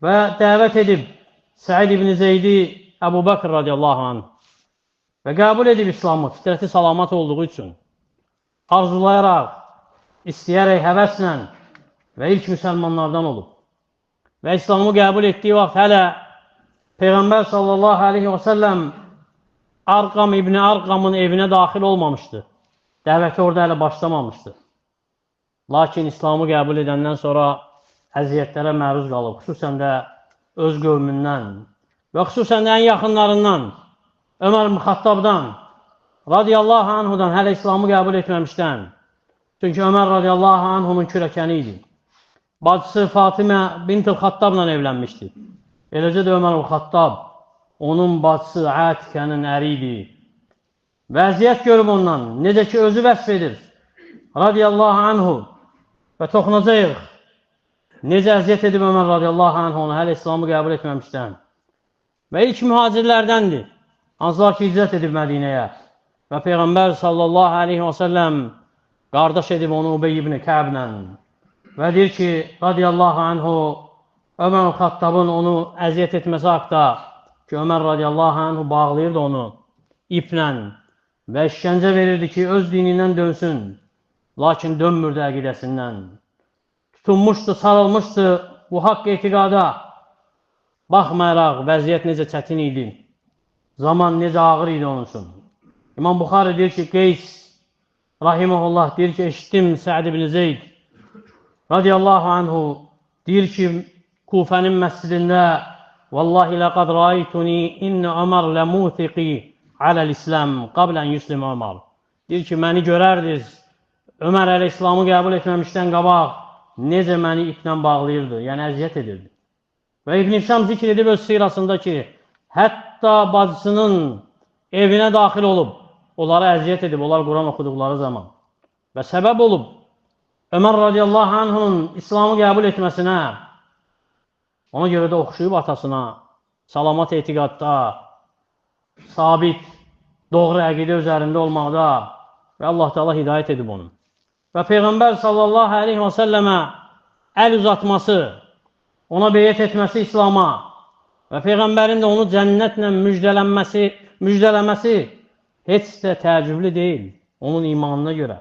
və dəvət edib Səid ibn Zeydi Əbu Bakr radiyallahu anh və qəbul edib İslamı fitrəti salamat olduğu üçün arzulayaraq, istəyərək, həvəslə və ilk müsəlmanlardan olub. Və İslamı qəbul etdiyi vaxt hələ Peyğəmbər sallallahu aleyhi və səlləm Arqam İbni Arqamın evinə daxil olmamışdı. Dəvəti orada hələ başlamamışdı. Lakin İslamı qəbul edəndən sonra əziyyətlərə məruz qalıb, xüsusən də öz qövmündən və xüsusən də ən yaxınlarından, Ömər ibn Xattabdan, radiyallahu anhudan, hələ İslamı qəbul etməmişdən. Çünki Ömər radiyallahu anhunun kürəkəni idi. Bacısı Fatimə bint-i Xattabla evlənmişdi. Eləcə də Ömər ibn Xattab, onun bacısı Atikənin əri idi. Vəziyyət görüb ondan, necə ki özü vəsf edir, radiyallahu anhu və toxunacaq. Necə əziyyət edib Ömər radiyallahu anhu onu hələ İslamı qəbul etməmişdən. Və ilk mühacirlərdəndir, hansılar ki hicrət edib Mədinəyə. Və Peyğəmbər sallallahu aleyhi və səlləm qardaş edib onu Ubey ibn Kəblə. Və deyir ki, radiyallahu anhu, Ömər Xattabın onu əziyyət etməsi haqda ki, Ömər radiyallahu anhu bağlayırdı onu iplə və işgəncə verirdi ki, öz dinindən dönsün, lakin dönmürdü əqidəsindən. Tutunmuşdu, sarılmışdı bu haqq etiqada. Baxmayaraq, vəziyyət necə çətin idi, zaman necə ağır idi onun üçün. İmam Buxari deyir ki, Qeys, rahiməhullah, deyir ki, eşitdim Səid ibn Zeyd, radiyallahu anhu, deyir ki, Kufənin məscidində, Vallahi ləqad rəaytuni innə Ömər ləmutiqi aləl-İslam qablən yüslim Ömər. Deyir ki, məni görərdiniz, Ömər ələ İslamı qəbul etməmişdən qabaq, necə məni iplə bağlayırdı, yəni əziyyət edirdi. Və İbn-i Şam zikr edib öz sirasında ki, hətta bacısının evinə daxil olub, onlara əziyyət edib, onlar Quran oxuduqları zaman. Və səbəb olub, Ömər radiyallahu anhunun İslamı qəbul etməsinə, ona görə də oxşuyub atasına, salamat etiqadda, sabit, doğru əqidə üzərində olmaqda və Allah Teala hidayət edib onu. Və Peyğəmbər sallallahu aleyhi və səlləmə əl uzatması, ona beyət etməsi İslama və Peyğəmbərin də onu cənnətlə müjdələməsi heç də təəccüblü deyil onun imanına görə.